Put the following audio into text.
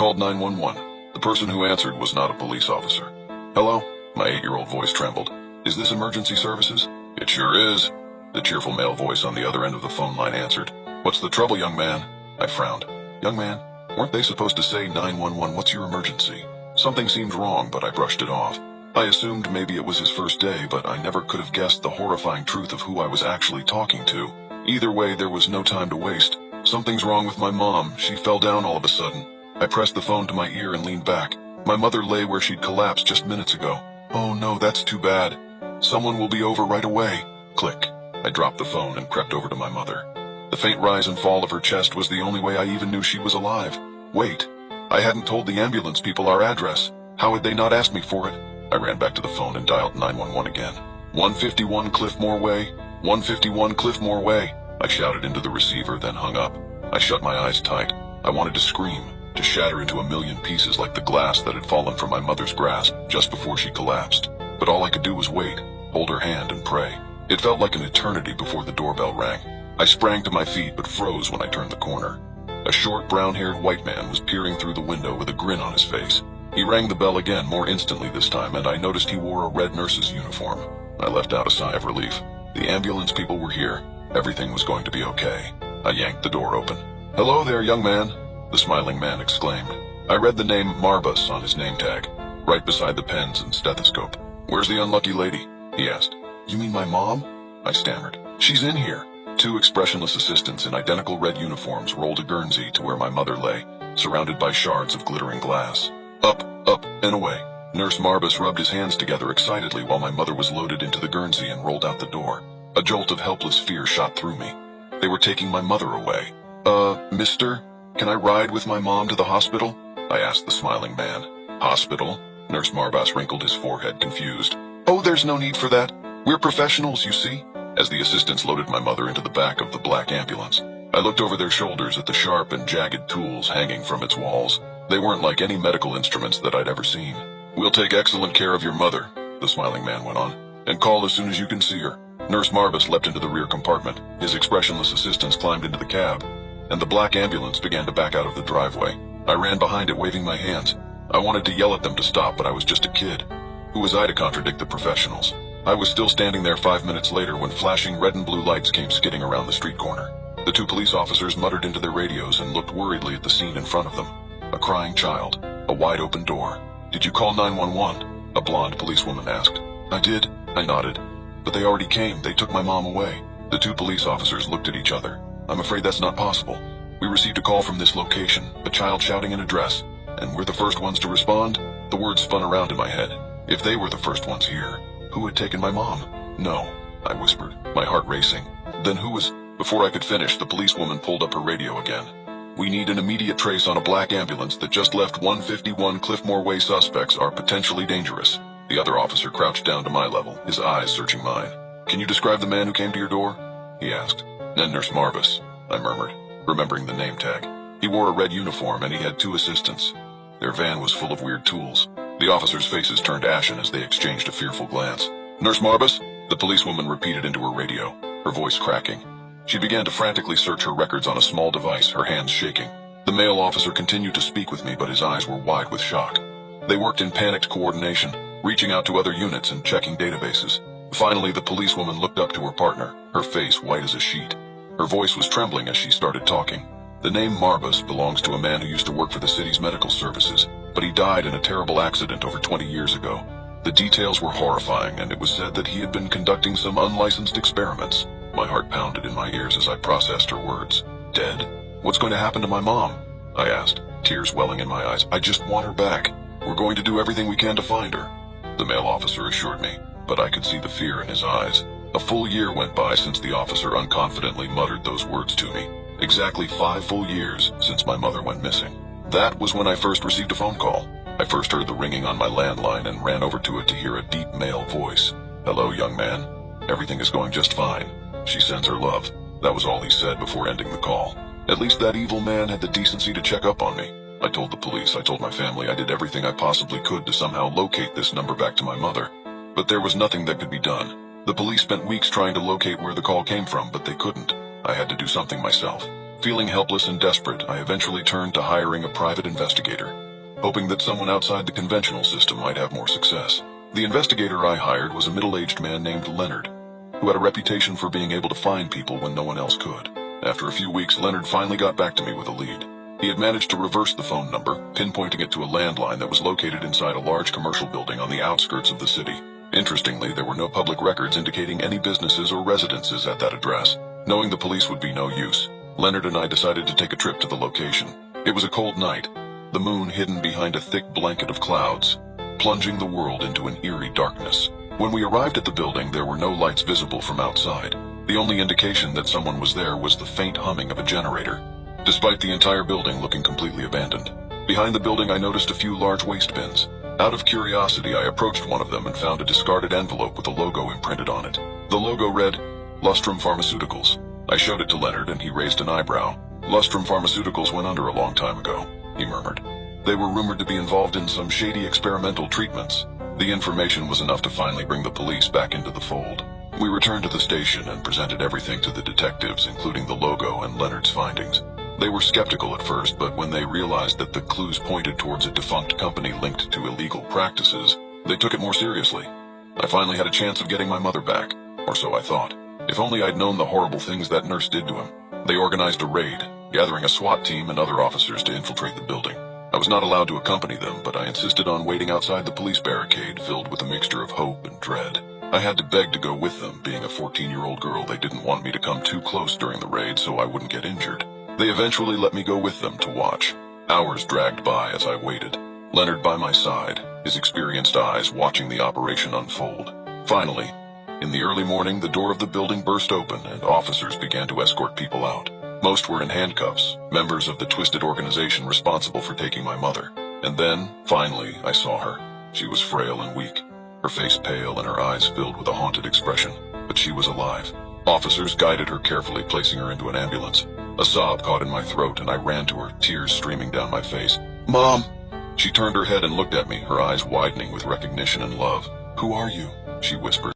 called 911. The person who answered was not a police officer. Hello? My 8-year-old voice trembled. Is this emergency services? It sure is. The cheerful male voice on the other end of the phone line answered. What's the trouble, young man? I frowned. Young man, weren't they supposed to say 911? What's your emergency? Something seemed wrong, but I brushed it off. I assumed maybe it was his first day, but I never could have guessed the horrifying truth of who I was actually talking to. Either way, there was no time to waste. Something's wrong with my mom. She fell down all of a sudden. I pressed the phone to my ear and leaned back. My mother lay where she'd collapsed just minutes ago. Oh no, that's too bad. Someone will be over right away. Click. I dropped the phone and crept over to my mother. The faint rise and fall of her chest was the only way I even knew she was alive. Wait. I hadn't told the ambulance people our address. How had they not asked me for it? I ran back to the phone and dialed 911 again. 151 Cliffmore Way. 151 Cliffmore Way. I shouted into the receiver, then hung up. I shut my eyes tight. I wanted to scream, to shatter into a million pieces like the glass that had fallen from my mother's grasp just before she collapsed. But all I could do was wait, hold her hand and pray. It felt like an eternity before the doorbell rang. I sprang to my feet but froze when I turned the corner. A short, brown-haired white man was peering through the window with a grin on his face. He rang the bell again, more instantly this time, and I noticed he wore a red nurse's uniform. I let out a sigh of relief. The ambulance people were here. Everything was going to be okay. I yanked the door open. Hello there, young man, the smiling man exclaimed. I read the name Marbus on his name tag, right beside the pens and stethoscope. Where's the unlucky lady? He asked. You mean my mom? I stammered. She's in here. Two expressionless assistants in identical red uniforms rolled a Guernsey to where my mother lay, surrounded by shards of glittering glass. Up, and away. Nurse Marbus rubbed his hands together excitedly while my mother was loaded into the Guernsey and rolled out the door. A jolt of helpless fear shot through me. They were taking my mother away. Mister, can I ride with my mom to the hospital? I asked the smiling man. Hospital? Nurse Marbus wrinkled his forehead, confused. Oh, there's no need for that. We're professionals, you see. As the assistants loaded my mother into the back of the black ambulance, I looked over their shoulders at the sharp and jagged tools hanging from its walls. They weren't like any medical instruments that I'd ever seen. We'll take excellent care of your mother, the smiling man went on, and call as soon as you can see her. Nurse Marbus leapt into the rear compartment. His expressionless assistants climbed into the cab, and the black ambulance began to back out of the driveway. I ran behind it, waving my hands. I wanted to yell at them to stop, but I was just a kid. Who was I to contradict the professionals? I was still standing there 5 minutes later when flashing red and blue lights came skidding around the street corner. The two police officers muttered into their radios and looked worriedly at the scene in front of them. A crying child, a wide-open door. Did you call 911? A blonde policewoman asked. I did, I nodded. But they already came. They took my mom away. The two police officers looked at each other. I'm afraid that's not possible. We received a call from this location, a child shouting an address, and we're the first ones to respond. The words spun around in my head. If they were the first ones here, who had taken my mom? No, I whispered, my heart racing. Then who was... Before I could finish, the policewoman pulled up her radio again. We need an immediate trace on a black ambulance that just left 151 Cliffmore Way. Suspects are potentially dangerous. The other officer crouched down to my level, his eyes searching mine. Can you describe the man who came to your door? He asked. And Nurse Marbus, I murmured, remembering the name tag. He wore a red uniform and he had two assistants. Their van was full of weird tools. The officers' faces turned ashen as they exchanged a fearful glance. Nurse Marbus? The policewoman repeated into her radio, her voice cracking. She began to frantically search her records on a small device, her hands shaking. The male officer continued to speak with me, but his eyes were wide with shock. They worked in panicked coordination, reaching out to other units and checking databases. Finally, the policewoman looked up to her partner, her face white as a sheet. Her voice was trembling as she started talking. The name Marbus belongs to a man who used to work for the city's medical services, but he died in a terrible accident over 20 years ago. The details were horrifying, and it was said that he had been conducting some unlicensed experiments. My heart pounded in my ears as I processed her words. Dead? What's going to happen to my mom? I asked, tears welling in my eyes. I just want her back. We're going to do everything we can to find her. The male officer assured me, but I could see the fear in his eyes. A full year went by since the officer unconfidently muttered those words to me. Exactly 5 full years since my mother went missing. That was when I first received a phone call. I first heard the ringing on my landline and ran over to it to hear a deep male voice. Hello, young man. Everything is going just fine. She sends her love. That was all he said before ending the call. At least that evil man had the decency to check up on me. I told the police, I told my family, I did everything I possibly could to somehow locate this number back to my mother. But there was nothing that could be done. The police spent weeks trying to locate where the call came from, but they couldn't. I had to do something myself. Feeling helpless and desperate, I eventually turned to hiring a private investigator, hoping that someone outside the conventional system might have more success. The investigator I hired was a middle-aged man named Leonard, who had a reputation for being able to find people when no one else could. After a few weeks, Leonard finally got back to me with a lead. He had managed to reverse the phone number, pinpointing it to a landline that was located inside a large commercial building on the outskirts of the city. Interestingly, there were no public records indicating any businesses or residences at that address. Knowing the police would be no use, Leonard and I decided to take a trip to the location. It was a cold night, the moon hidden behind a thick blanket of clouds, plunging the world into an eerie darkness. When we arrived at the building, there were no lights visible from outside. The only indication that someone was there was the faint humming of a generator, despite the entire building looking completely abandoned. Behind the building, I noticed a few large waste bins. Out of curiosity, I approached one of them and found a discarded envelope with a logo imprinted on it. The logo read, Lustrum Pharmaceuticals. I showed it to Leonard and he raised an eyebrow. Lustrum Pharmaceuticals went under a long time ago, he murmured. They were rumored to be involved in some shady experimental treatments. The information was enough to finally bring the police back into the fold. We returned to the station and presented everything to the detectives, including the logo and Leonard's findings. They were skeptical at first, but when they realized that the clues pointed towards a defunct company linked to illegal practices, they took it more seriously. I finally had a chance of getting my mother back, or so I thought. If only I'd known the horrible things that nurse did to him. They organized a raid, gathering a SWAT team and other officers to infiltrate the building. I was not allowed to accompany them, but I insisted on waiting outside the police barricade filled with a mixture of hope and dread. I had to beg to go with them. Being a 14-year-old girl, they didn't want me to come too close during the raid so I wouldn't get injured. They eventually let me go with them to watch. Hours dragged by as I waited, Leonard by my side, his experienced eyes watching the operation unfold. Finally, in the early morning, the door of the building burst open and officers began to escort people out. Most were in handcuffs, members of the twisted organization responsible for taking my mother. And then, finally, I saw her. She was frail and weak, her face pale and her eyes filled with a haunted expression, but she was alive. Officers guided her carefully, placing her into an ambulance. A sob caught in my throat and I ran to her, tears streaming down my face. "Mom!" She turned her head and looked at me, her eyes widening with recognition and love. "Who are you?" she whispered.